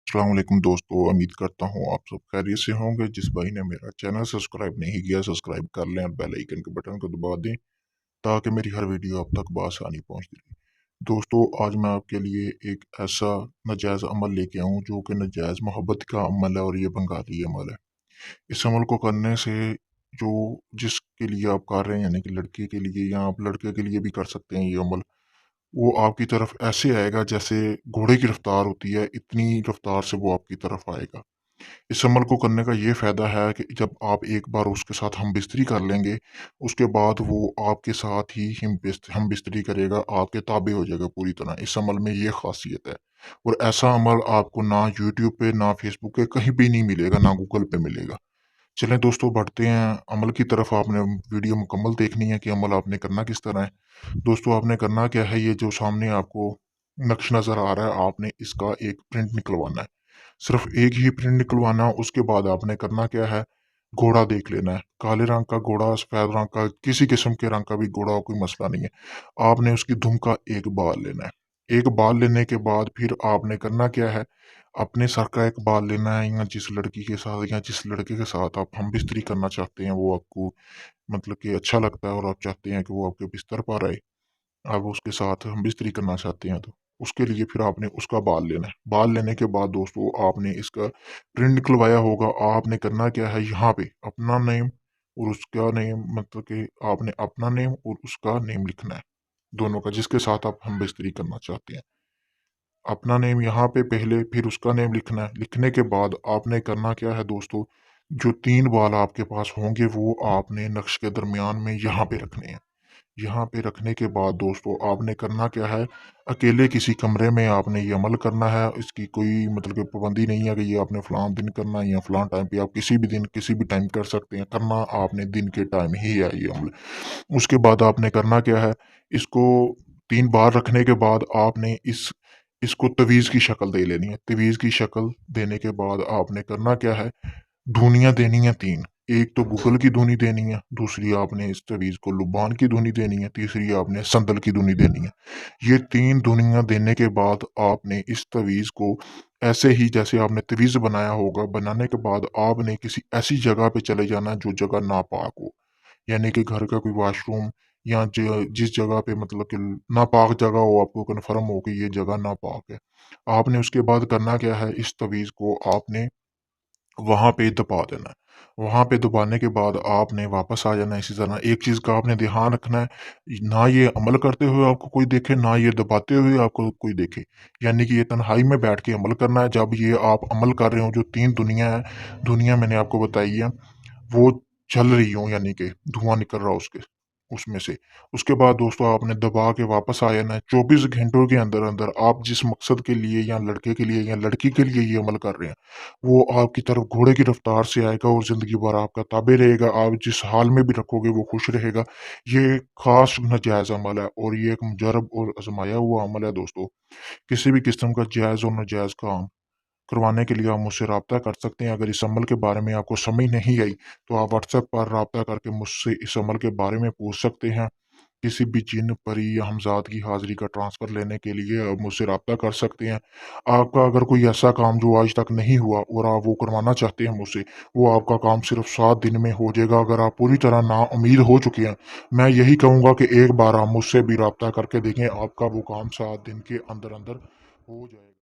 अस्सलाम वालेकुम दोस्तों, उम्मीद करता हूँ आप सब खैरियत से होंगे। जिस भाई ने मेरा चैनल सब्सक्राइब नहीं किया, सब्सक्राइब कर लें और बेल आइकन के बटन को दबा दें ताकि मेरी हर वीडियो आप तक बआसानी पहुँचती रहे। दोस्तों, आज मैं आपके लिए एक ऐसा नाजायज़ अमल लेके आऊँ जो कि नाजायज़ मोहब्बत का अमल है और ये बंगाली अमल है। इस अमल को करने से जो जिसके लिए आप कर रहे हैं यानी कि लड़के के लिए या आप लड़के के लिए भी कर सकते हैं ये अमल, वो आपकी तरफ ऐसे आएगा जैसे घोड़े की रफ्तार होती है, इतनी रफ्तार से वो आपकी तरफ आएगा। इस अमल को करने का ये फ़ायदा है कि जब आप एक बार उसके साथ हम-बिस्तरी कर लेंगे, उसके बाद वो आपके साथ ही हम-बिस्तरी करेगा, आपके ताबे हो जाएगा पूरी तरह। इस अमल में ये ख़ासियत है और ऐसा अमल आपको ना यूट्यूब पे, ना फ़ेसबुक पे कहीं भी नहीं मिलेगा, ना गूगल पे मिलेगा। चलें दोस्तों, बढ़ते हैं अमल की तरफ। आपने वीडियो मुकम्मल देखनी है कि अमल आपने करना किस तरह है। दोस्तों, आपने करना क्या है, ये जो सामने आपको नक्श नज़र आ रहा है, आपने इसका एक प्रिंट निकलवाना है। सिर्फ एक ही प्रिंट निकलवाना, उसके बाद आपने करना क्या है, घोड़ा देख लेना है। काले रंग का घोड़ा, सफ़ेद रंग का, किसी किस्म के रंग का भी घोड़ा हो, कोई मसला नहीं है। आपने उसकी दुम का एक बाल लेना है। एक बाल लेने के बाद फिर आपने करना क्या है, अपने सर का एक बाल लेना है, या जिस लड़की के साथ या जिस लड़के के साथ आप हम-बिस्तरी करना चाहते हैं, वो आपको मतलब कि अच्छा लगता है और आप चाहते हैं कि वो आपके बिस्तर पर आए, आप उसके साथ हम-बिस्तरी करना चाहते हैं, तो उसके लिए फिर आपने उसका बाल लेना है। बाल लेने के बाद दोस्तों, आपने इसका प्रिंट निकलवाया होगा, आपने करना क्या है, यहाँ पे अपना नेम और उसका नेम, मतलब कि आपने अपना नेम और उसका नेम लिखना है, दोनों का, जिसके साथ आप हम-बिस्तरी करना चाहते हैं। अपना नेम यहाँ पे पहले, फिर उसका नेम लिखना है। लिखने के बाद आपने करना क्या है दोस्तों, जो 3 बाल आपके पास होंगे वो आपने नक्श के दरमियान में यहाँ पे रखने हैं। यहाँ पे रखने के बाद दोस्तों, आपने करना क्या है, अकेले किसी कमरे में आपने ये अमल करना है। इसकी कोई मतलब कि पाबंदी नहीं है कि ये आपने फ़लाँ दिन करना है या फ़लाँ टाइम पे, आप किसी भी दिन, किसी भी टाइम कर सकते हैं। करना आपने दिन के टाइम ही है ये अमल। उसके बाद आपने करना क्या है, इसको 3 बार रखने के बाद आपने इसको तवीज़ की शक्ल दे लेनी है। तवीज़ की शक्ल देने के बाद आपने करना क्या है, धुनियाँ देनी है 3। एक तो गूगल की धुनी देनी है, दूसरी आपने इस तवीज़ को लुबान की धुनी देनी है, तीसरी आपने संदल की धुनी देनी है। ये 3 धुनियाँ देने के बाद आपने इस तवीज़ को ऐसे ही जैसे आपने तवीज़ बनाया होगा, बनाने के बाद आपने किसी ऐसी जगह पे चले जाना जो जगह नापाक हो। यानी कि घर का कोई वॉशरूम, या जिस जगह पे मतलब कि नापाक जगह हो, आपको कन्फर्म हो कि ये जगह नापाक है। आपने उसके बाद करना क्या है, इस तवीज़ को आपने वहाँ पे दबा देना है। वहाँ पे दबाने के बाद आपने वापस आ जाना है इसी तरह। एक चीज़ का आपने ध्यान रखना है, ना ये अमल करते हुए आपको कोई देखे, ना ये दबाते हुए आपको कोई देखे। यानी कि ये तन्हाई में बैठ के अमल करना है। जब ये आप अमल कर रहे हो, जो 3 दुनिया है, दुनिया मैंने आपको बताई है, वो जल रही हों, यानी कि धुआँ निकल रहा हो उसमें से। उसके बाद दोस्तों, आपने दबा के वापस आ जाना है। 24 घंटों के अंदर-अंदर आप जिस मकसद के लिए या लड़के के लिए या लड़की के लिए ये अमल कर रहे हैं, वो आपकी तरफ घोड़े की रफ्तार से आएगा और ज़िंदगी भर आपका ताबे रहेगा। आप जिस हाल में भी रखोगे वो खुश रहेगा। ये एक ख़ास नाजायज़ अमल है और ये एक मुजर्रब और आज़माया हुआ अमल है दोस्तों। किसी भी किस्म का जायज़ और नाजायज़ काम करवाने के लिए आप मुझसे राब्ता कर सकते हैं। अगर इस अमल के बारे में आपको समझ नहीं आई, तो आप व्हाट्सएप पर राब्ता करके मुझसे इस अमल के बारे में पूछ सकते हैं। किसी भी जिन, परी या हमज़ाद की हाज़िरी का ट्रांसफ़र लेने के लिए आप मुझसे राब्ता कर सकते हैं। आपका अगर कोई ऐसा काम जो आज तक नहीं हुआ और आप वो करवाना चाहते हैं मुझसे, वो आपका काम सिर्फ़ 7 दिन में हो जाएगा। अगर आप पूरी तरह नाउम्मीद हो चुके हैं, मैं यही कहूँगा कि एक बार आप मुझसे भी राब्ता करके देखें, आपका वो काम 7 दिन के अंदर-अंदर हो जाएगा।